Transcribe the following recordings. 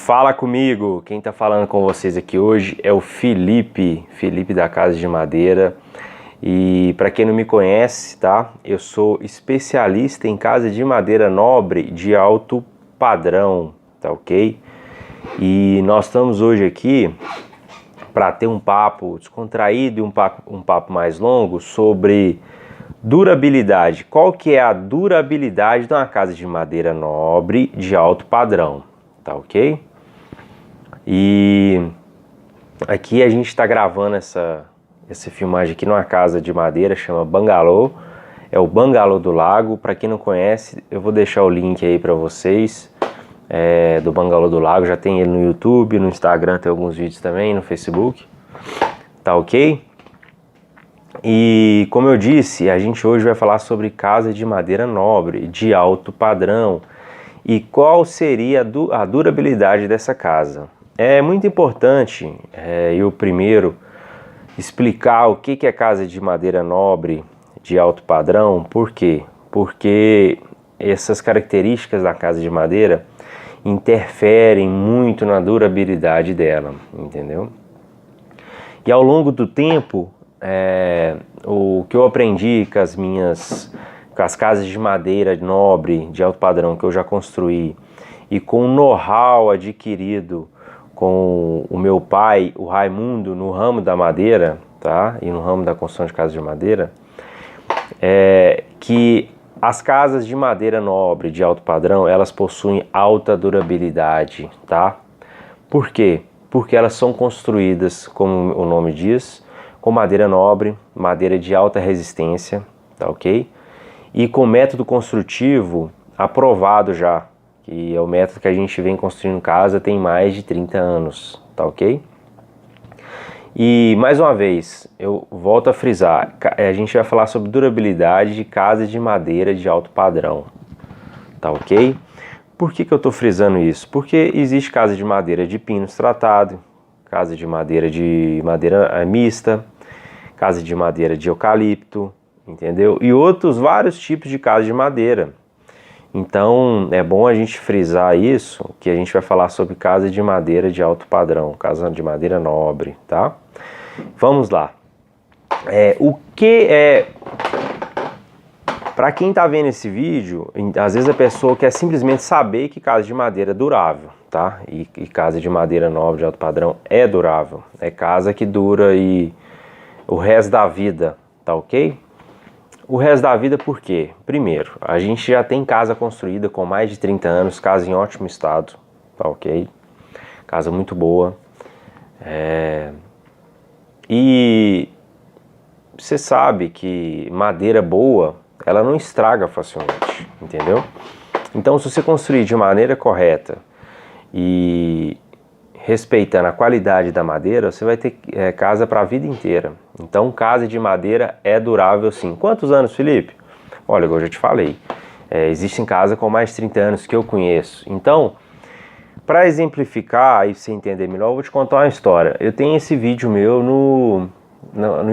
Fala comigo, quem tá falando com vocês aqui hoje é o Felipe da Casa de Madeira. E para quem não me conhece, tá? Eu sou especialista em casa de madeira nobre de alto padrão, tá ok? E nós estamos hoje aqui para ter um papo descontraído e um papo mais longo sobre durabilidade. Qual que é a durabilidade de uma casa de madeira nobre de alto padrão, tá ok? E aqui a gente está gravando essa filmagem aqui numa casa de madeira, chama Bangalô. É o Bangalô do Lago. Para quem não conhece, eu vou deixar o link aí para vocês do Bangalô do Lago. Já tem ele no YouTube, no Instagram, tem alguns vídeos também, no Facebook. Tá ok? E como eu disse, a gente hoje vai falar sobre casa de madeira nobre, de alto padrão. E qual seria a durabilidade dessa casa? É muito importante eu primeiro explicar o que é casa de madeira nobre de alto padrão. Por quê? Porque essas características da casa de madeira interferem muito na durabilidade dela, entendeu? E ao longo do tempo, o que eu aprendi com as casas de madeira nobre de alto padrão que eu já construí e com o know-how adquirido com o meu pai, o Raimundo, no ramo da madeira, tá? E no ramo da construção de casas de madeira, que as casas de madeira nobre de alto padrão, elas possuem alta durabilidade, tá? Por quê? Porque elas são construídas, como o nome diz, com madeira nobre, madeira de alta resistência, tá ok? E com método construtivo aprovado já, que é o método que a gente vem construindo casa tem mais de 30 anos, tá ok? E mais uma vez, eu volto a frisar, a gente vai falar sobre durabilidade de casas de madeira de alto padrão, tá ok? Por que eu estou frisando isso? Porque existe casa de madeira de pinos tratado, casa de madeira mista, casa de madeira de eucalipto, entendeu? E outros vários tipos de casa de madeira. Então é bom a gente frisar isso, que a gente vai falar sobre casa de madeira de alto padrão, casa de madeira nobre, tá? Vamos lá. Para quem tá vendo esse vídeo, às vezes a pessoa quer simplesmente saber que casa de madeira é durável, tá? E casa de madeira nobre de alto padrão é durável. É casa que dura o resto da vida, tá ok? O resto da vida por quê? Primeiro, a gente já tem casa construída com mais de 30 anos, casa em ótimo estado, tá ok? Casa muito boa. E você sabe que madeira boa, ela não estraga facilmente, entendeu? Então, se você construir de maneira correta e respeitando a qualidade da madeira, você vai ter casa para a vida inteira. Então, casa de madeira é durável sim. Quantos anos, Felipe? Olha, igual eu já te falei, existem casas com mais de 30 anos que eu conheço. Então, para exemplificar e você entender melhor, eu vou te contar uma história. Eu tenho esse vídeo meu no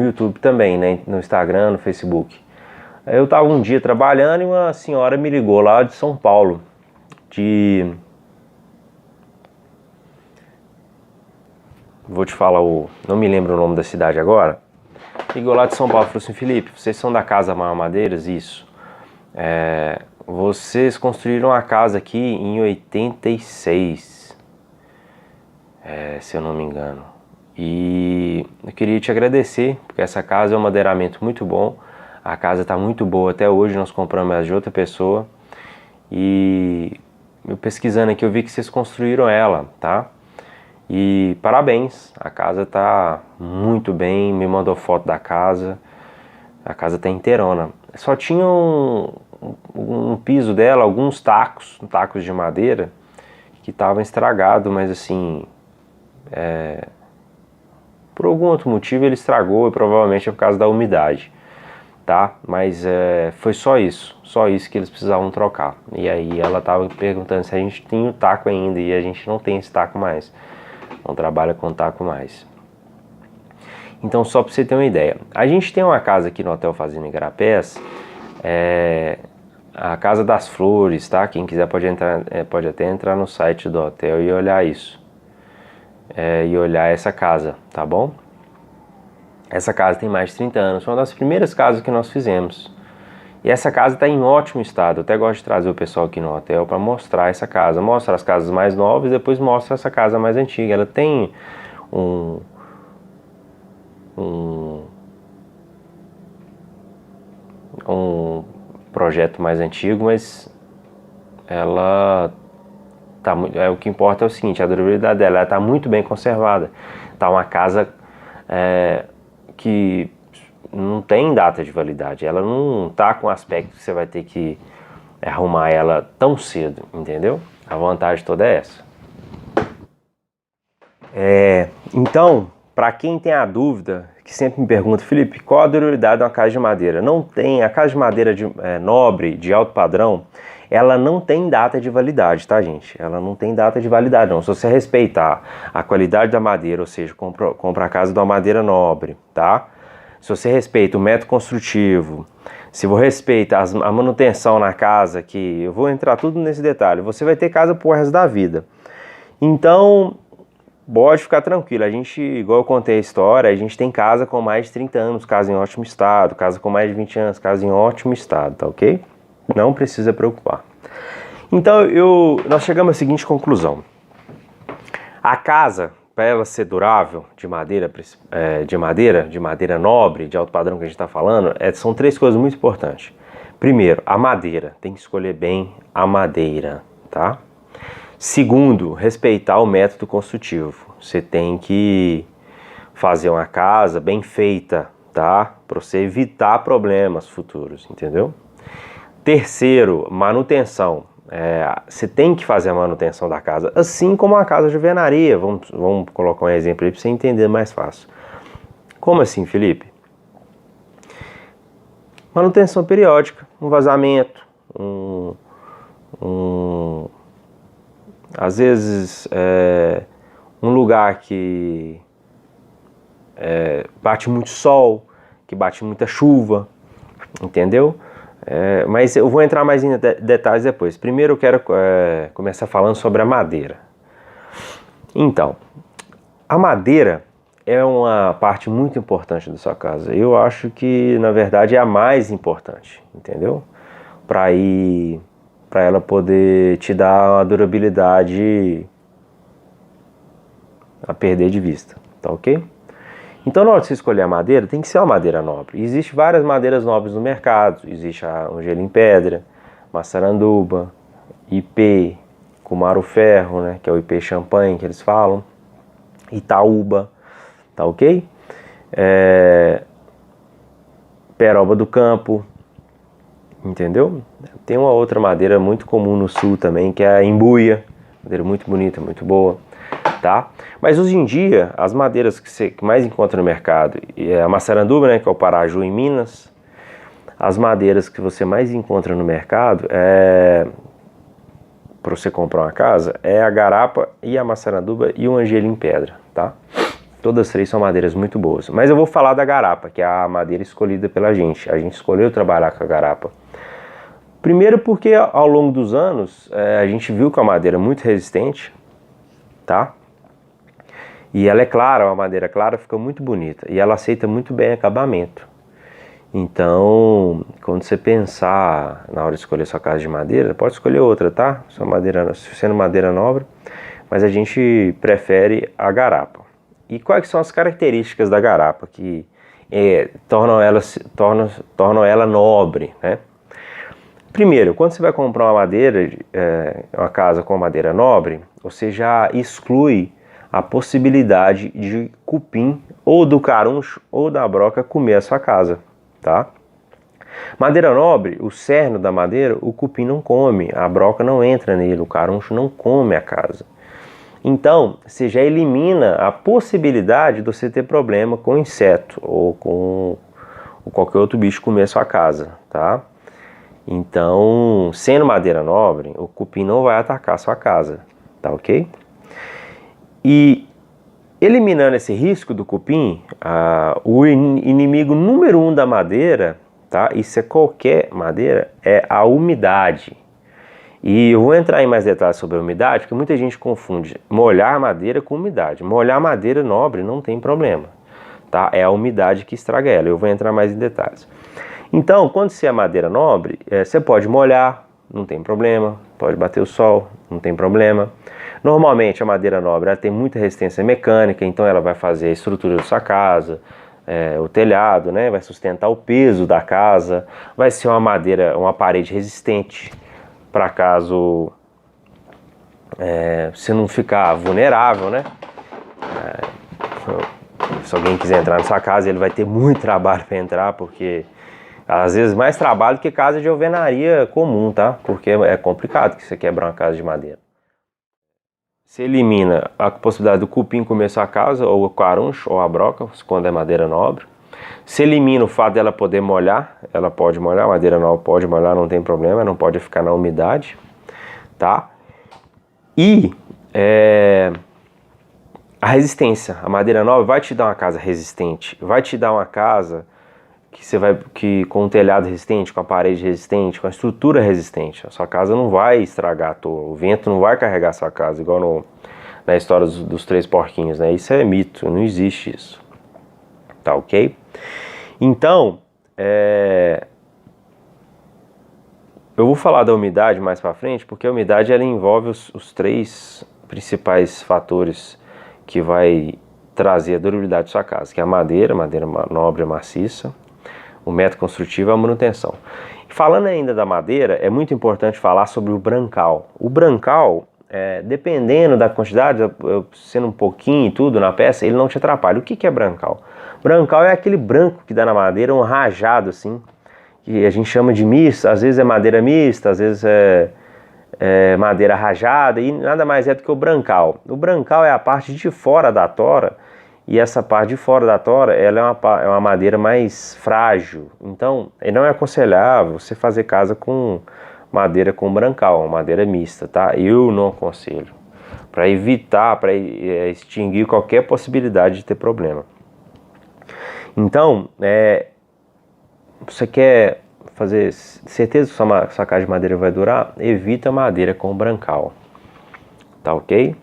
YouTube também, né? No Instagram, no Facebook. Eu estava um dia trabalhando e uma senhora me ligou lá de São Paulo, vou te falar não me lembro o nome da cidade agora. Ligou lá de São Paulo e falou assim: Felipe, vocês são da Casa Madeiras? Isso. Vocês construíram a casa aqui em 86, se eu não me engano. E eu queria te agradecer, porque essa casa é um madeiramento muito bom. A casa está muito boa até hoje, nós compramos ela de outra pessoa. E eu pesquisando aqui, eu vi que vocês construíram ela, tá? E parabéns, a casa tá muito bem, me mandou foto da casa, a casa tá inteirona. Só tinha um piso dela, alguns tacos de madeira que estavam estragados, mas assim, por algum outro motivo ele estragou e provavelmente é por causa da umidade, tá? Mas foi só isso que eles precisavam trocar. E aí ela tava perguntando se a gente tinha o taco ainda, e a gente não tem esse taco mais. Não trabalha com taco mais. Então, só para você ter uma ideia, a gente tem uma casa aqui no Hotel Fazenda Igarapés, a Casa das Flores, tá? Quem quiser pode entrar, pode até entrar no site do hotel e olhar isso. E olhar essa casa, tá bom? Essa casa tem mais de 30 anos, foi uma das primeiras casas que nós fizemos. E essa casa está em ótimo estado. Eu até gosto de trazer o pessoal aqui no hotel para mostrar essa casa. Mostra as casas mais novas e depois mostra essa casa mais antiga. Ela tem um projeto mais antigo, mas ela tá, o que importa é o seguinte, a durabilidade dela está muito bem conservada. Tá uma casa que não tem data de validade, ela não tá com aspecto que você vai ter que arrumar ela tão cedo, entendeu? A vantagem toda é essa. Então, para quem tem a dúvida, que sempre me pergunta, Felipe, qual a durabilidade de uma casa de madeira? Não tem, a casa de madeira nobre, de alto padrão, ela não tem data de validade, tá, gente? Ela não tem data de validade, não. Se você respeitar a qualidade da madeira, ou seja, compra a casa de uma madeira nobre, tá? Se você respeita o método construtivo, se você respeita a manutenção na casa, que eu vou entrar tudo nesse detalhe, você vai ter casa pro resto da vida. Então, pode ficar tranquilo, a gente, igual eu contei a história, a gente tem casa com mais de 30 anos, casa em ótimo estado, casa com mais de 20 anos, casa em ótimo estado, tá ok? Não precisa preocupar. Então, nós chegamos à seguinte conclusão. A casa, para ela ser durável, de madeira nobre, de alto padrão que a gente está falando, são 3 coisas muito importantes. Primeiro, a madeira, tem que escolher bem a madeira, tá? Segundo, respeitar o método construtivo. Você tem que fazer uma casa bem feita, tá? Para você evitar problemas futuros, entendeu? Terceiro, manutenção. Você tem que fazer a manutenção da casa, assim como a casa de alvenaria. Vamos colocar um exemplo aí para você entender mais fácil. Como assim, Felipe? Manutenção periódica, um vazamento, às vezes um lugar que bate muito sol, que bate muita chuva, entendeu? Mas eu vou entrar mais em detalhes depois. Primeiro eu quero começar falando sobre a madeira. Então, a madeira é uma parte muito importante da sua casa. Eu acho que, na verdade, é a mais importante, entendeu? Para ela poder te dar uma durabilidade a perder de vista, tá ok? Então, na hora de você escolher a madeira, tem que ser uma madeira nobre. Existem várias madeiras nobres no mercado. Existe a Angeli em Pedra, Massaranduba, IP, Cumaro-Ferro, né, que é o IP Champanhe que eles falam, Itaúba, tá ok? Peroba do Campo, entendeu? Tem uma outra madeira muito comum no sul também, que é a embuia, madeira muito bonita, muito boa. Tá? Mas hoje em dia, as madeiras que você mais encontra no mercado, a Massaranduba, né, que é o Paraju em Minas, as madeiras que você mais encontra no mercado, para você comprar uma casa, é a Garapa e a Massaranduba e o Angeli em Pedra, tá? Todas 3 são madeiras muito boas. Mas eu vou falar da Garapa, que é a madeira escolhida pela gente. A gente escolheu trabalhar com a Garapa. Primeiro porque ao longo dos anos, a gente viu que a madeira é muito resistente, tá? E ela é clara, uma madeira clara, fica muito bonita. E ela aceita muito bem acabamento. Então, quando você pensar na hora de escolher sua casa de madeira, pode escolher outra, tá? Sendo madeira nobre, mas a gente prefere a Garapa. E quais são as características da Garapa que tornam ela nobre, né? Primeiro, quando você vai comprar uma madeira, uma casa com madeira nobre, você já exclui a possibilidade de cupim ou do caruncho ou da broca comer a sua casa, tá? Madeira nobre, o cerne da madeira, o cupim não come, a broca não entra nele, o caruncho não come a casa. Então, você já elimina a possibilidade de você ter problema com inseto ou com qualquer outro bicho comer a sua casa, tá? Então, sendo madeira nobre, o cupim não vai atacar a sua casa, tá ok? E eliminando esse risco do cupim, o inimigo número 1 da madeira, tá? Isso é qualquer madeira, é a umidade. E eu vou entrar em mais detalhes sobre a umidade, porque muita gente confunde molhar madeira com umidade. Molhar madeira nobre não tem problema, tá? É a umidade que estraga ela. Eu vou entrar mais em detalhes. Então, quando você é madeira nobre, você pode molhar, não tem problema. Pode bater o sol, não tem problema. Normalmente a madeira nobre ela tem muita resistência mecânica, então ela vai fazer a estrutura da sua casa, o telhado, né? Vai sustentar o peso da casa. Vai ser uma madeira, uma parede resistente, para caso você não ficar vulnerável, né? Se alguém quiser entrar na sua casa, ele vai ter muito trabalho para entrar, porque às vezes mais trabalho que casa de alvenaria comum, tá? Porque é complicado que você quebrar uma casa de madeira. Você elimina a possibilidade do cupim comer sua casa, ou o caruncho, ou a broca, quando é madeira nobre. Você elimina o fato dela poder molhar, ela pode molhar, a madeira nova pode molhar, não tem problema, não pode ficar na umidade, tá? E a resistência, a madeira nova vai te dar uma casa resistente, vai te dar uma casa com um telhado resistente, com a parede resistente, com a estrutura resistente. A sua casa não vai estragar à toa, o vento não vai carregar a sua casa, igual na história dos três porquinhos, né? Isso é mito, não existe isso, tá ok? Então, eu vou falar da umidade mais para frente, porque a umidade ela envolve os três principais fatores que vai trazer a durabilidade da sua casa, que é a madeira nobre e maciça, o método construtivo e a manutenção. Falando ainda da madeira, é muito importante falar sobre o brancal. O brancal, dependendo da quantidade, sendo um pouquinho e tudo na peça, ele não te atrapalha. O que é brancal? Brancal é aquele branco que dá na madeira, um rajado assim, que a gente chama de misto. Às vezes é madeira mista, às vezes é madeira rajada, e nada mais é do que o brancal. O brancal é a parte de fora da tora, e essa parte de fora da tora ela é uma madeira mais frágil. Então, não é aconselhável você fazer casa com madeira com brancal, madeira mista, tá? Eu não aconselho, para evitar, para extinguir qualquer possibilidade de ter problema. Então, você quer fazer certeza que sua casa de madeira vai durar? Evita madeira com brancal, tá ok?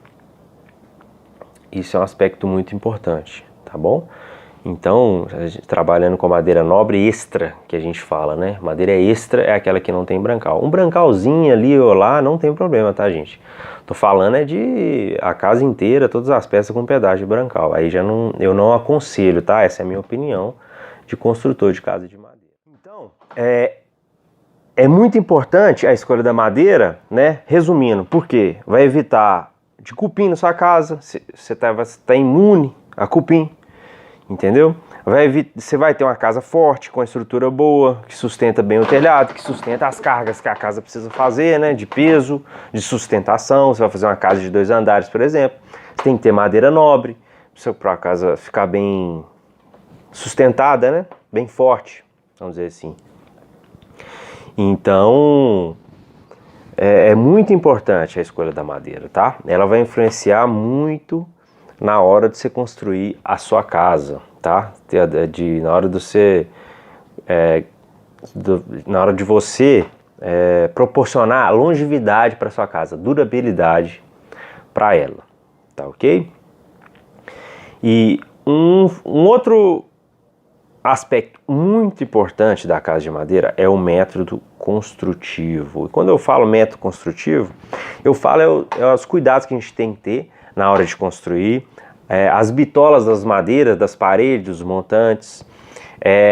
Isso é um aspecto muito importante, tá bom? Então, trabalhando com madeira nobre extra, que a gente fala, né? Madeira extra é aquela que não tem brancal. Um brancalzinho ali ou lá não tem problema, tá, gente? Tô falando de a casa inteira, todas as peças com pedaço de brancal. Aí eu não aconselho, tá? Essa é a minha opinião de construtor de casa de madeira. Então, é muito importante a escolha da madeira, né? Resumindo, por quê? Vai evitar de cupim na sua casa, você tá imune a cupim, entendeu? Você vai ter uma casa forte, com a estrutura boa, que sustenta bem o telhado, que sustenta as cargas que a casa precisa fazer, né? De peso, de sustentação. Você vai fazer uma casa de 2 andares, por exemplo. Você tem que ter madeira nobre, para a casa ficar bem sustentada, né? Bem forte, vamos dizer assim. Então, é muito importante a escolha da madeira, tá? Ela vai influenciar muito na hora de você construir a sua casa, tá? Na hora de você proporcionar longevidade para sua casa, durabilidade para ela, tá ok? E um outro aspecto muito importante da casa de madeira é o método construtivo. E quando eu falo método construtivo, eu falo os cuidados que a gente tem que ter na hora de construir, as bitolas das madeiras, das paredes, dos montantes,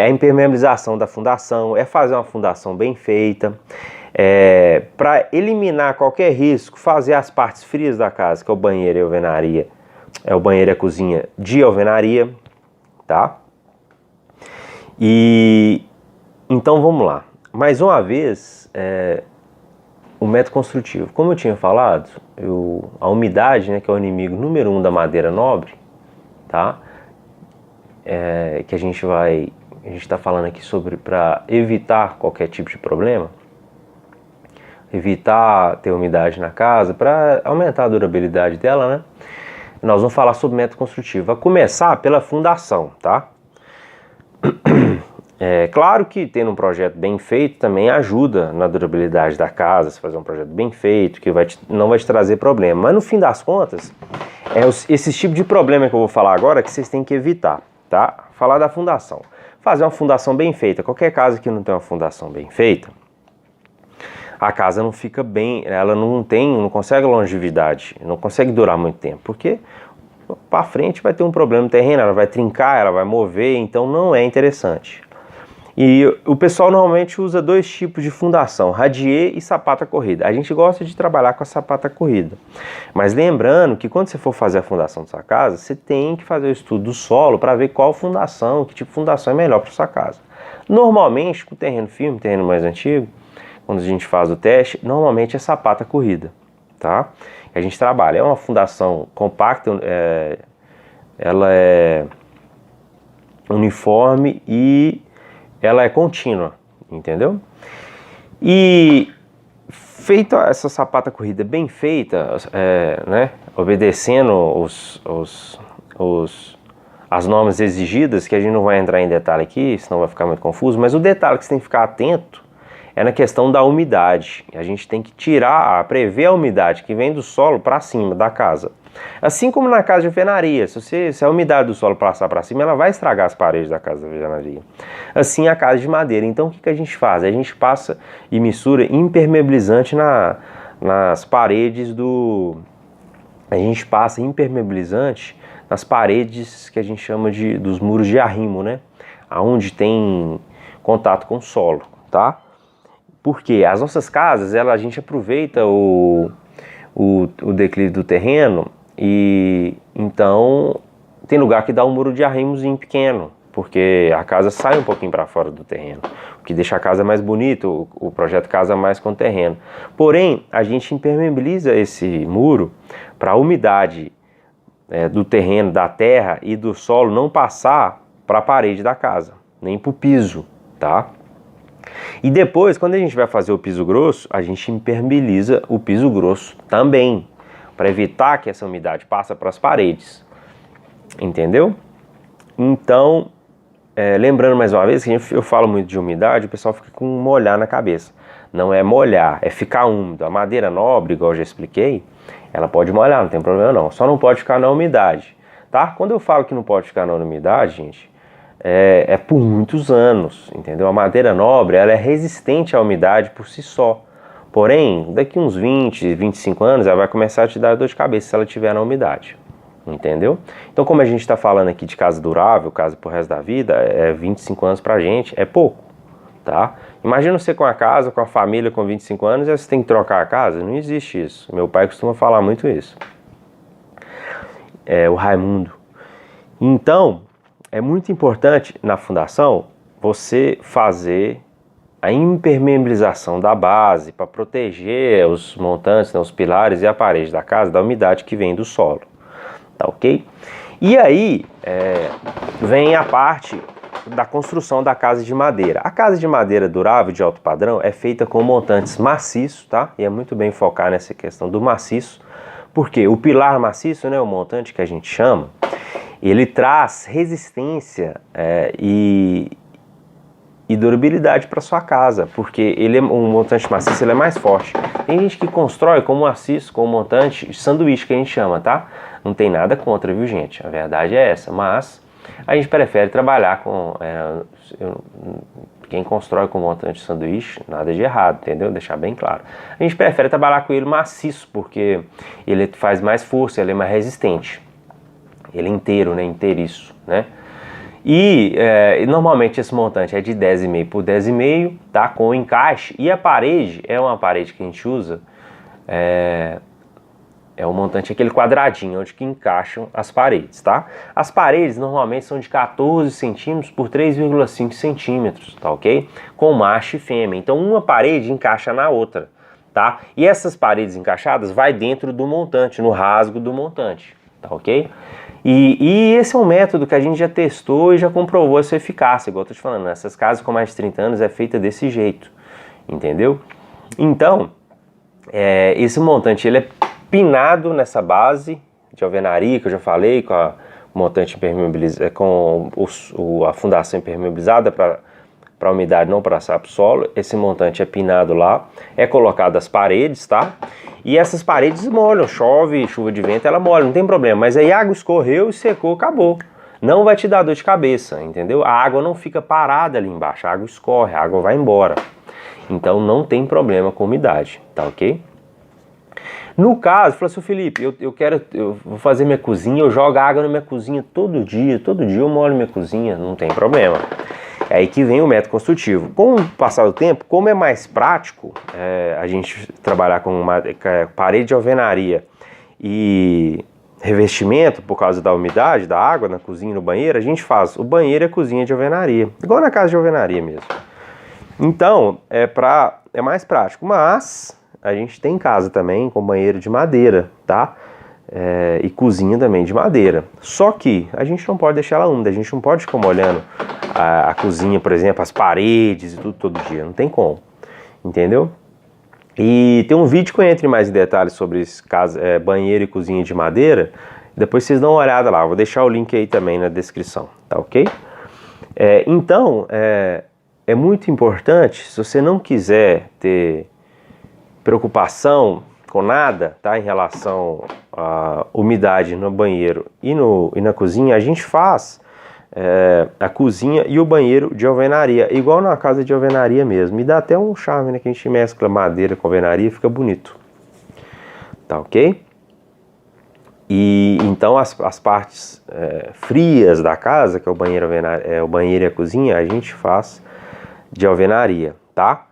a impermeabilização da fundação, fazer uma fundação bem feita, para eliminar qualquer risco, fazer as partes frias da casa, que é o banheiro e a alvenaria, o banheiro e a cozinha de alvenaria, tá? E então vamos lá, mais uma vez, o método construtivo. Como eu tinha falado, a umidade, né, que é o inimigo número 1 da madeira nobre, tá? Que a gente está falando aqui sobre para evitar qualquer tipo de problema, evitar ter umidade na casa, para aumentar a durabilidade dela, né? Nós vamos falar sobre método construtivo. Vai começar pela fundação, tá? É claro que tendo um projeto bem feito também ajuda na durabilidade da casa, se fazer um projeto bem feito, que não vai te trazer problema. Mas no fim das contas, esse tipo de problema que eu vou falar agora que vocês têm que evitar, tá? Falar da fundação. Fazer uma fundação bem feita. Qualquer casa que não tem uma fundação bem feita, a casa não fica bem, ela não consegue longevidade, não consegue durar muito tempo, porque para frente vai ter um problema no terreno, ela vai trincar, ela vai mover, então não é interessante. E o pessoal normalmente usa dois tipos de fundação, radier e sapata corrida. A gente gosta de trabalhar com a sapata corrida. Mas lembrando que quando você for fazer a fundação da sua casa, você tem que fazer o estudo do solo para ver qual fundação, que tipo de fundação é melhor para sua casa. Normalmente, com terreno firme, terreno mais antigo, quando a gente faz o teste, normalmente é sapata corrida, tá? A gente trabalha, é uma fundação compacta, ela é uniforme e ela é contínua, entendeu? E feita essa sapata corrida bem feita, né, obedecendo as normas exigidas, que a gente não vai entrar em detalhe aqui, senão vai ficar muito confuso, mas o detalhe que você tem que ficar atento é na questão da umidade. A gente tem que prever a umidade que vem do solo para cima da casa. Assim como na casa de alvenaria, se a umidade do solo passar para cima, ela vai estragar as paredes da casa de alvenaria. Assim a casa de madeira. Então o que a gente faz? A gente passa e mistura impermeabilizante nas paredes A gente passa impermeabilizante nas paredes que a gente chama dos muros de arrimo, né? Onde tem contato com o solo, tá? Porque as nossas casas, a gente aproveita o declive do terreno e então tem lugar que dá um muro de arrimozinho pequeno, porque a casa sai um pouquinho para fora do terreno, o que deixa a casa mais bonita, o projeto casa mais com o terreno. Porém, a gente impermeabiliza esse muro para a umidade do terreno, da terra e do solo não passar para a parede da casa, nem para o piso, tá? E depois, quando a gente vai fazer o piso grosso, a gente impermeabiliza o piso grosso também, para evitar que essa umidade passe para as paredes, entendeu? Então, lembrando mais uma vez, que eu falo muito de umidade, o pessoal fica com molhar na cabeça. Não é molhar, é ficar úmido. A madeira nobre, igual eu já expliquei, ela pode molhar, não tem problema não, só não pode ficar na umidade, tá? Quando eu falo que não pode ficar na umidade, gente, é por muitos anos, entendeu? A madeira nobre, ela é resistente à umidade por si só. Porém, daqui uns 20, 25 anos, ela vai começar a te dar dor de cabeça se ela estiver na umidade, entendeu? Então, como a gente está falando aqui de casa durável, casa pro resto da vida, 25 anos pra gente é pouco, tá? Imagina você com a casa, com a família com 25 anos, e você tem que trocar a casa, não existe isso. Meu pai costuma falar muito isso. O Raimundo. Então, é muito importante na fundação você fazer a impermeabilização da base para proteger os montantes, né, os pilares e a parede da casa da umidade que vem do solo, tá ok? E aí vem a parte da construção da casa de madeira. A casa de madeira durável de alto padrão é feita com montantes maciços, tá? E é muito bem focar nessa questão do maciço, porque o pilar maciço, né, o montante que a gente chama, ele traz resistência e durabilidade para sua casa, porque um montante maciço ele é mais forte. Tem gente que constrói com maciço, com montante sanduíche que a gente chama, tá? Não tem nada contra, viu, gente? A verdade é essa, mas a gente prefere trabalhar com quem constrói com montante sanduíche, nada de errado, entendeu? Deixar bem claro. A gente prefere trabalhar com ele maciço, porque ele faz mais força, ele é mais resistente. Ele é inteiro, né? Inteiriço, né? E normalmente esse montante é de 10,5 por 10,5, tá? Com encaixe. E a parede é uma parede que a gente usa, o montante aquele quadradinho onde que encaixam as paredes, tá? As paredes normalmente são de 14 centímetros por 3,5 centímetros, tá ok? Com macho e fêmea. Então uma parede encaixa na outra, tá? E essas paredes encaixadas vai dentro do montante, no rasgo do montante, tá ok? E esse é um método que a gente já testou e já comprovou a sua eficácia, igual eu tô te falando, essas casas com mais de 30 anos é feita desse jeito, entendeu? Então, esse montante ele é pinado nessa base de alvenaria que eu já falei, com a montante impermeabilizada, com a fundação impermeabilizada para para a umidade não passar para o solo. Esse montante é pinado lá, é colocado as paredes, tá? E essas paredes molham, chove, chuva de vento, ela molha, não tem problema. Mas aí a água escorreu e secou, acabou. Não vai te dar dor de cabeça, entendeu? A água não fica parada ali embaixo, a água escorre, a água vai embora. Então não tem problema com umidade, tá ok? No caso, falou assim, Felipe, eu vou fazer minha cozinha, eu jogo água na minha cozinha todo dia eu molho minha cozinha, não tem problema. É aí que vem o método construtivo. Com o passar do tempo, como é mais prático a gente trabalhar com parede de alvenaria e revestimento por causa da umidade, da água na cozinha e no banheiro, a gente faz o banheiro e a cozinha de alvenaria, igual na casa de alvenaria mesmo. Então, é mais prático, mas a gente tem casa também com banheiro de madeira, tá? E cozinha também de madeira. Só que a gente não pode deixar ela úmida, a gente não pode ficar molhando a cozinha, por exemplo, as paredes e tudo todo dia, não tem como, entendeu? E tem um vídeo que eu entro mais em detalhes sobre esse caso, banheiro e cozinha de madeira, depois vocês dão uma olhada lá, vou deixar o link aí também na descrição, tá ok? Então, é muito importante, se você não quiser ter preocupação com nada, tá, em relação à umidade no banheiro e na cozinha, a gente faz a cozinha e o banheiro de alvenaria, igual na casa de alvenaria mesmo. E dá até um charme, né, que a gente mescla madeira com alvenaria, fica bonito. Tá ok? E então as partes frias da casa, que é o banheiro, o banheiro e a cozinha, a gente faz de alvenaria, tá?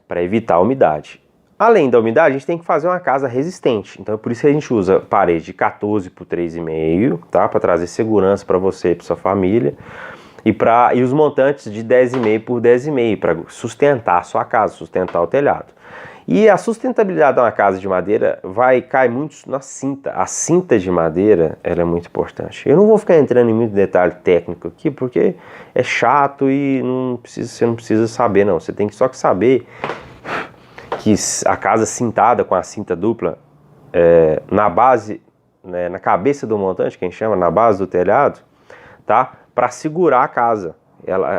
Para evitar a umidade. Além da umidade, a gente tem que fazer uma casa resistente. Então, é por isso que a gente usa parede de 14 por 3,5, tá? Para trazer segurança para você e para sua família. E os montantes de 10,5 por 10,5 para sustentar a sua casa, sustentar o telhado. E a sustentabilidade de uma casa de madeira cai muito na cinta. A cinta de madeira, ela é muito importante. Eu não vou ficar entrando em muito detalhe técnico aqui, porque é chato e você não precisa saber, não. Você tem só que saber que a casa cintada com a cinta dupla, na base, né, na cabeça do montante, que a gente chama, na base do telhado, tá? Para segurar a casa.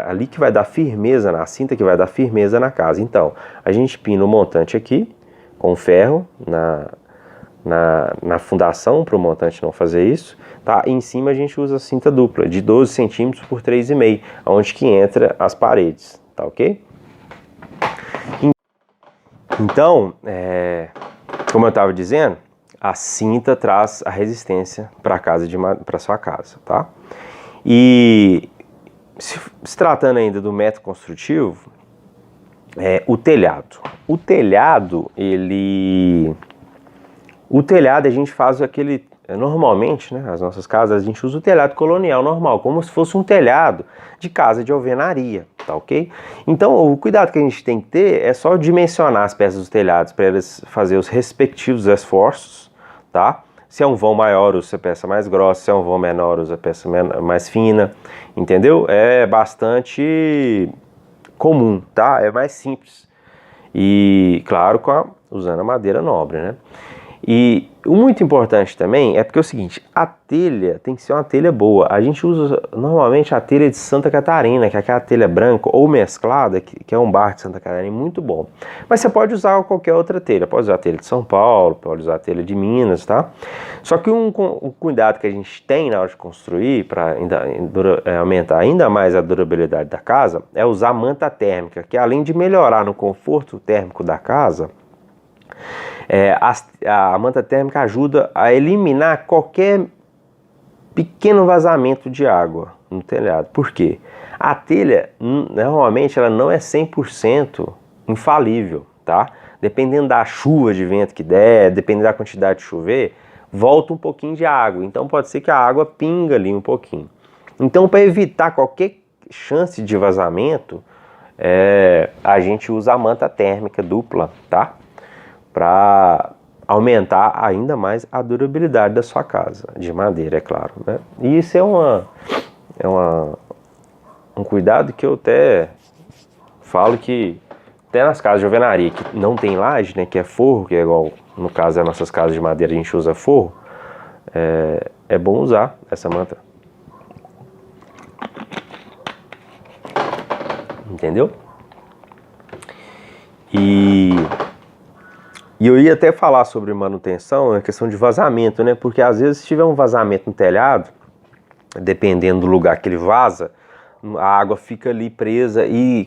Ali que vai dar firmeza, na cinta que vai dar firmeza na casa. Então, a gente pina o montante aqui, com ferro, na fundação, para o montante não fazer isso, tá? E em cima a gente usa a cinta dupla, de 12 centímetros por 3,5, onde que entra as paredes, tá ok? Então, como eu estava dizendo, a cinta traz a resistência para sua casa, tá? E se tratando ainda do método construtivo, o telhado. O telhado a gente faz aquele, normalmente, né, as nossas casas, a gente usa o telhado colonial normal, como se fosse um telhado de casa de alvenaria, tá ok? Então, o cuidado que a gente tem que ter é só dimensionar as peças dos telhados para eles fazer os respectivos esforços, tá? Se é um vão maior, usa a peça mais grossa, se é um vão menor, usa a peça mais fina, entendeu? É bastante comum, tá? É mais simples. E, claro, usando a madeira nobre, né? E o muito importante também é porque é o seguinte, a telha tem que ser uma telha boa. A gente usa normalmente a telha de Santa Catarina, que é aquela telha branca ou mesclada, que é um barro de Santa Catarina muito bom. Mas você pode usar qualquer outra telha, pode usar a telha de São Paulo, pode usar a telha de Minas, tá? Só que um cuidado que a gente tem na hora de construir, para aumentar ainda mais a durabilidade da casa, é usar manta térmica, que além de melhorar no conforto térmico da casa, a manta térmica ajuda a eliminar qualquer pequeno vazamento de água no telhado. Por quê? A telha, normalmente, ela não é 100% infalível, tá? Dependendo da chuva de vento que der, dependendo da quantidade de chover, volta um pouquinho de água. Então, pode ser que a água pinga ali um pouquinho. Então, para evitar qualquer chance de vazamento, a gente usa a manta térmica dupla, tá? Para aumentar ainda mais a durabilidade da sua casa, de madeira, é claro, né? E isso é um cuidado que eu até falo que até nas casas de alvenaria que não tem laje, né, que é forro, que é igual no caso das nossas casas de madeira a gente usa forro, é bom usar essa manta. Entendeu? E eu ia até falar sobre manutenção, a questão de vazamento, né? Porque às vezes se tiver um vazamento no telhado, dependendo do lugar que ele vaza, a água fica ali presa e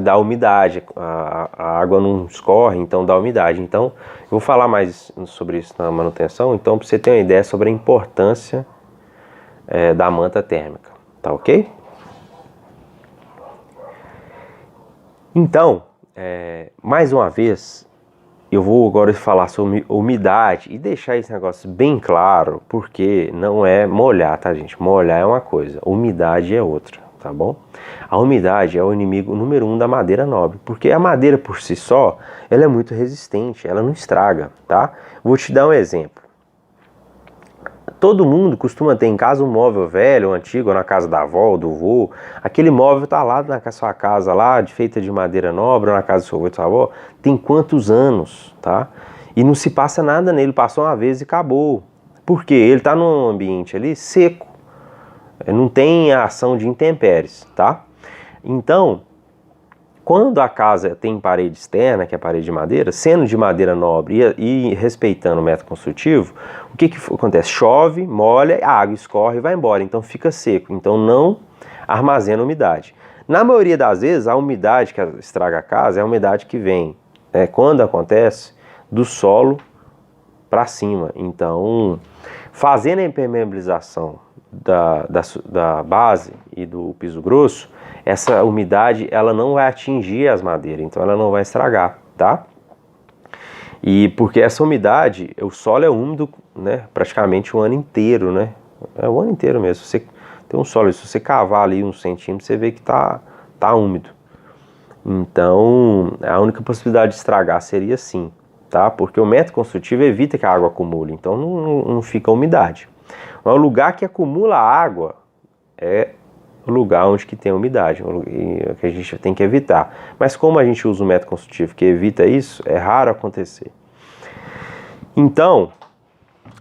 dá umidade, a água não escorre, então dá umidade. Então, eu vou falar mais sobre isso na manutenção, então para você ter uma ideia sobre a importância da manta térmica, tá ok? Então, mais uma vez, eu vou agora falar sobre umidade e deixar esse negócio bem claro, porque não é molhar, tá, gente? Molhar é uma coisa, umidade é outra. Tá bom? A umidade é o inimigo número 1 da madeira nobre, porque a madeira por si só, ela é muito resistente, ela não estraga, tá? Vou te dar um exemplo. Todo mundo costuma ter em casa um móvel velho, um antigo, ou na casa da avó, do vô. Aquele móvel tá lá na sua casa, lá, feita de madeira nobre, ou na casa do seu avô e da sua avó, tem quantos anos, tá? E não se passa nada nele, passou uma vez e acabou. Por quê? Ele tá num ambiente ali seco. Não tem a ação de intempéries, tá? Então, quando a casa tem parede externa, que é parede de madeira, sendo de madeira nobre e respeitando o método construtivo, o que acontece? Chove, molha, a água escorre e vai embora, então fica seco, então não armazena umidade. Na maioria das vezes, a umidade que estraga a casa é a umidade que vem, quando acontece, do solo para cima. Então, fazendo a impermeabilização da base e do piso grosso, essa umidade ela não vai atingir as madeiras, então ela não vai estragar, tá? E porque essa umidade, o solo é úmido, né, praticamente o ano inteiro, né? É o ano inteiro mesmo. Você tem um solo, se você cavar ali uns centímetros, você vê que tá úmido. Então, a única possibilidade de estragar seria assim, tá? Porque o método construtivo evita que a água acumule, então não fica umidade. Mas o lugar que acumula água é o lugar onde que tem umidade, que a gente tem que evitar. Mas como a gente usa um método construtivo que evita isso, é raro acontecer. Então,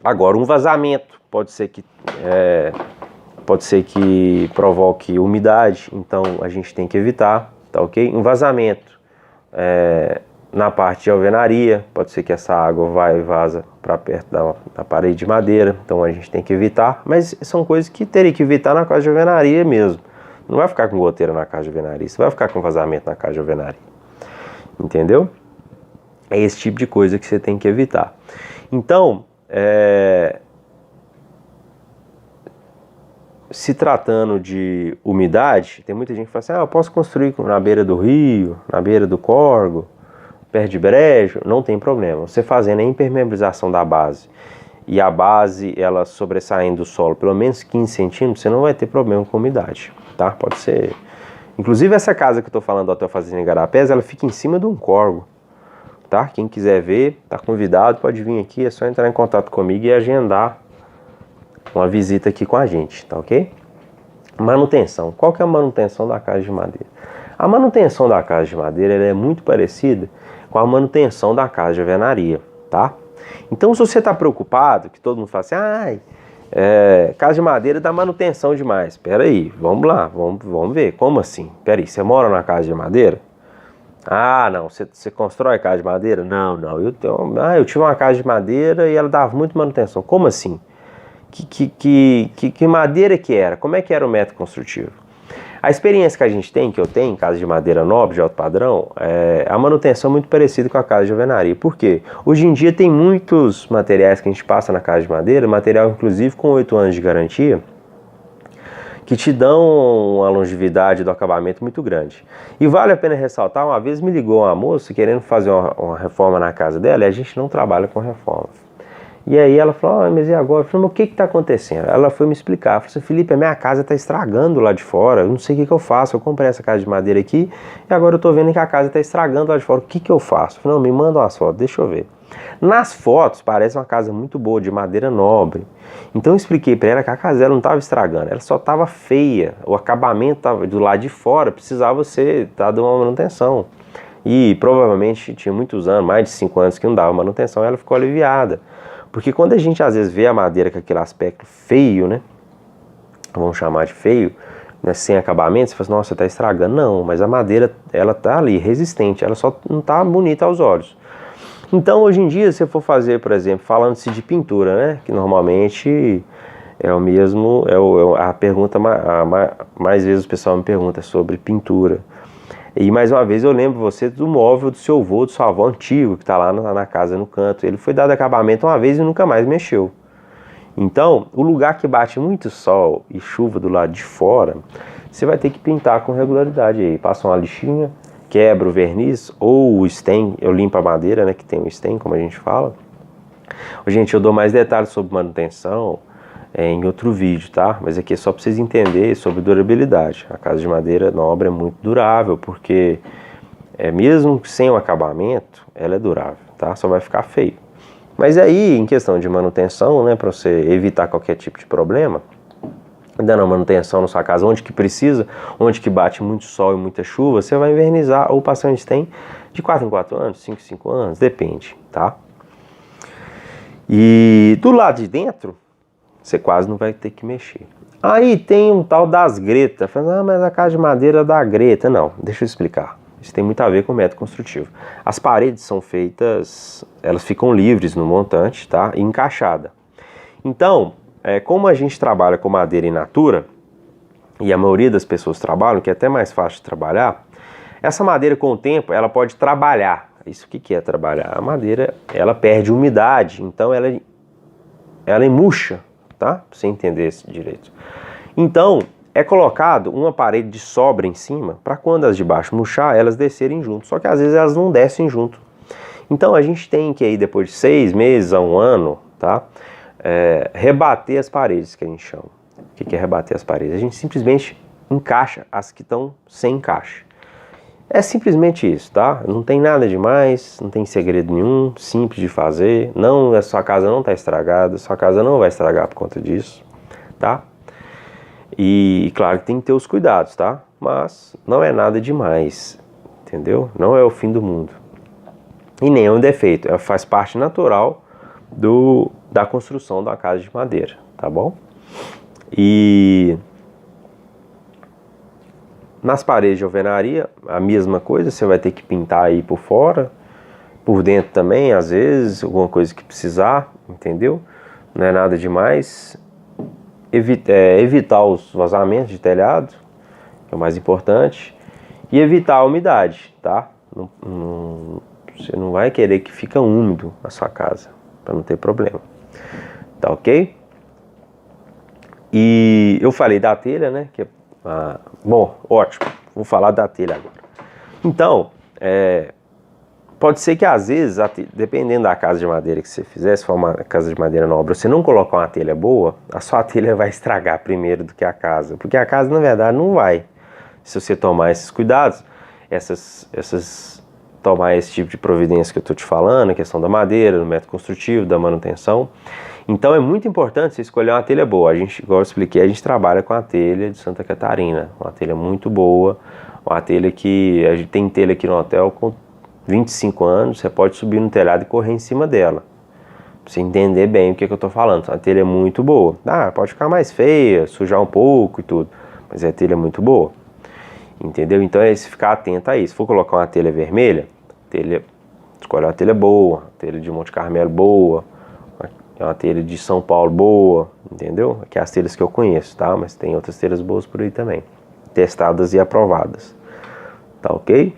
agora um vazamento pode ser que provoque umidade, então a gente tem que evitar, tá ok? Um vazamento na parte de alvenaria, pode ser que essa água vai e vaza para perto da parede de madeira, então a gente tem que evitar, mas são coisas que teria que evitar na casa de alvenaria mesmo. Não vai ficar com goteira na casa de alvenaria, você vai ficar com vazamento na casa de alvenaria, entendeu? É esse tipo de coisa que você tem que evitar. Então, se tratando de umidade, tem muita gente que fala assim, eu posso construir na beira do rio, na beira do córrego, perto de brejo, não tem problema. Você fazendo a impermeabilização da base e a base ela sobressaindo do solo pelo menos 15 centímetros, você não vai ter problema com umidade, tá? Pode ser. Inclusive essa casa que eu estou falando do Hotel Fazenda em Igarapés, ela fica em cima de um córrego, tá? Quem quiser ver, tá convidado, pode vir aqui, é só entrar em contato comigo e agendar uma visita aqui com a gente, tá ok? Manutenção. Qual que é a manutenção da casa de madeira? A manutenção da casa de madeira ela é muito parecida com a manutenção da casa de alvenaria, tá? Então, se você está preocupado, que todo mundo fala assim, casa de madeira dá manutenção demais. Espera aí, vamos lá, vamos ver. Como assim? Espera aí, você mora na casa de madeira? Ah, não, você constrói casa de madeira? Não, eu tive uma casa de madeira e ela dava muito manutenção. Como assim? Que madeira que era? Como é que era o método construtivo? A experiência que a gente tem, que eu tenho em casa de madeira nobre, de alto padrão, a manutenção é muito parecida com a casa de alvenaria. Por quê? Hoje em dia tem muitos materiais que a gente passa na casa de madeira, material inclusive com 8 anos de garantia, que te dão uma longevidade do acabamento muito grande. E vale a pena ressaltar, uma vez me ligou uma moça querendo fazer uma reforma na casa dela, e a gente não trabalha com reforma. E aí ela falou, mas e agora? Eu falei, mas o que está acontecendo? Ela foi me explicar, ela falou assim, Felipe, a minha casa está estragando lá de fora, eu não sei o que eu faço, eu comprei essa casa de madeira aqui, e agora eu estou vendo que a casa está estragando lá de fora, o que eu faço? Eu falei, não, me manda umas fotos, deixa eu ver. Nas fotos parece uma casa muito boa, de madeira nobre. Então eu expliquei para ela que a casa dela não estava estragando, ela só estava feia, o acabamento estava do lado de fora, precisava ser dado uma manutenção. E provavelmente tinha muitos anos, mais de 5 anos que não dava manutenção, e ela ficou aliviada. Porque quando a gente às vezes vê a madeira com aquele aspecto feio, né? Vamos chamar de feio, né, sem acabamento, você fala assim, nossa, tá estragando. Não, mas a madeira, ela tá ali, resistente, ela só não tá bonita aos olhos. Então, hoje em dia, se você for fazer, por exemplo, falando-se de pintura, né, que normalmente é o mesmo, a pergunta, mais vezes o pessoal me pergunta sobre pintura. E mais uma vez eu lembro você do móvel do seu avô, do seu avô antigo, que está lá na casa no canto. Ele foi dado acabamento uma vez e nunca mais mexeu. Então, o lugar que bate muito sol e chuva do lado de fora, você vai ter que pintar com regularidade aí. Passa uma lixinha, quebra o verniz ou o stain, eu limpo a madeira, né, que tem o stain, como a gente fala. Gente, eu dou mais detalhes sobre manutenção em outro vídeo, tá? Mas aqui é só para vocês entenderem sobre durabilidade. A casa de madeira nobre é muito durável, porque mesmo sem o acabamento, ela é durável, tá? Só vai ficar feio. Mas aí, em questão de manutenção, né, para você evitar qualquer tipo de problema, dando a manutenção na sua casa, onde que precisa, onde que bate muito sol e muita chuva, você vai invernizar ou passar um stain de 4 em 4 anos, 5 em 5 anos, depende, tá? E do lado de dentro, você quase não vai ter que mexer. Aí tem um tal das gretas. Fala, mas a casa de madeira dá greta. Não, deixa eu explicar. Isso tem muito a ver com o método construtivo. As paredes são feitas, elas ficam livres no montante, tá? E encaixada. Então, como a gente trabalha com madeira in natura, e a maioria das pessoas trabalham, que é até mais fácil de trabalhar, essa madeira com o tempo, ela pode trabalhar. Isso o que é trabalhar? A madeira, ela perde umidade, então ela murcha. Tá? Pra você entender esse direito. Então, é colocado uma parede de sobra em cima, para quando as de baixo murchar, elas descerem junto. Só que às vezes elas não descem junto. Então a gente tem que aí, depois de 6 meses a 1 ano, tá? Rebater as paredes, que a gente chama. O que é rebater as paredes? A gente simplesmente encaixa as que estão sem encaixe. É simplesmente isso, tá? Não tem nada demais, não tem segredo nenhum, simples de fazer. Não, a sua casa não está estragada, sua casa não vai estragar por conta disso, tá? E claro que tem que ter os cuidados, tá? Mas não é nada demais, entendeu? Não é o fim do mundo. E nem é um defeito, faz parte natural da construção da casa de madeira, tá bom? E nas paredes de alvenaria, a mesma coisa, você vai ter que pintar aí por fora, por dentro também, às vezes, alguma coisa que precisar, entendeu? Não é nada demais. Evitar os vazamentos de telhado, que é o mais importante, e evitar a umidade, tá? Você não vai querer que fique úmido na sua casa, para não ter problema, tá ok? E eu falei da telha, né, que bom, ótimo, vou falar da telha agora. Então, pode ser que às vezes, dependendo da casa de madeira que você fizer, se for uma casa de madeira nobre, você não colocar uma telha boa, a sua telha vai estragar primeiro do que a casa. Porque a casa, na verdade, não vai. Se você tomar esses cuidados, tomar esse tipo de providência que eu estou te falando, a questão da madeira, do método construtivo, da manutenção. Então é muito importante você escolher uma telha boa. A gente, igual eu expliquei, a gente trabalha com a telha de Santa Catarina. Uma telha muito boa, uma telha que... A gente tem telha aqui no hotel com 25 anos, você pode subir no telhado e correr em cima dela. Pra você entender bem o que eu tô falando. A telha é muito boa. Pode ficar mais feia, sujar um pouco e tudo, mas a telha é muito boa. Entendeu? Então é ficar atento a isso. Se for colocar uma telha vermelha, escolhe uma telha boa, telha de Monte Carmelo boa, uma telha de São Paulo boa, entendeu? Aqui é as telhas que eu conheço, tá? Mas tem outras telhas boas por aí também, testadas e aprovadas, tá ok?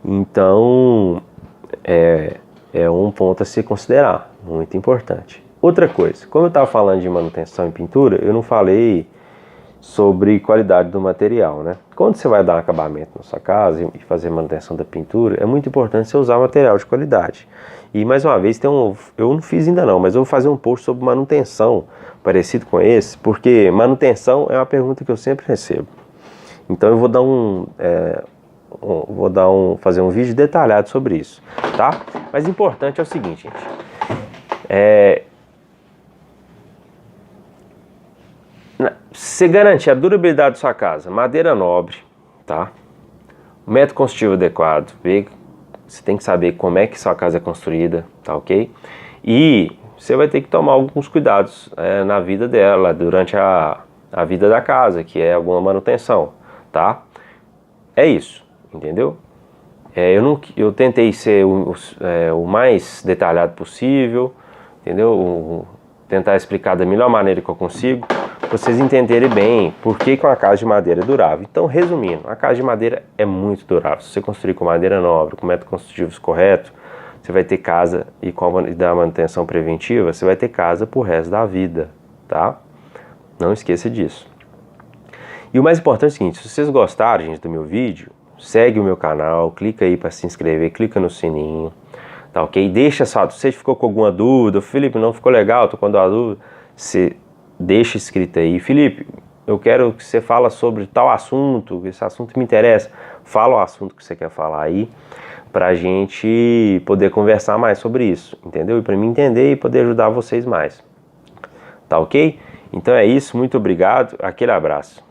Então, é um ponto a se considerar, muito importante. Outra coisa, como eu estava falando de manutenção em pintura, eu não falei sobre qualidade do material, né? Quando você vai dar um acabamento na sua casa e fazer manutenção da pintura, é muito importante você usar material de qualidade. E mais uma vez, eu não fiz ainda não, mas eu vou fazer um post sobre manutenção parecido com esse, porque manutenção é uma pergunta que eu sempre recebo. Então eu vou fazer um vídeo detalhado sobre isso, tá? Mas o importante é o seguinte, gente. Você garantir a durabilidade da sua casa, madeira nobre, tá? Método construtivo adequado, você tem que saber como é que sua casa é construída, tá ok? E você vai ter que tomar alguns cuidados na vida dela, durante a vida da casa, que é alguma manutenção, tá? É isso, entendeu? Eu tentei ser o mais detalhado possível, entendeu? Tentar explicar da melhor maneira que eu consigo, pra vocês entenderem bem por que uma casa de madeira é durável. Então, resumindo, a casa de madeira é muito durável. Se você construir com madeira nobre, com métodos construtivos corretos, você vai ter casa e da manutenção preventiva, você vai ter casa pro resto da vida, tá? Não esqueça disso. E o mais importante é o seguinte, se vocês gostaram, gente, do meu vídeo, segue o meu canal, clica aí para se inscrever, clica no sininho, tá ok? Deixa só, se você ficou com alguma dúvida, Felipe, não ficou legal, tô com uma dúvida, você deixa escrito aí, Felipe, eu quero que você fala sobre tal assunto, esse assunto me interessa, fala o assunto que você quer falar aí, pra gente poder conversar mais sobre isso, entendeu? E pra mim entender e poder ajudar vocês mais, tá ok? Então é isso, muito obrigado, aquele abraço.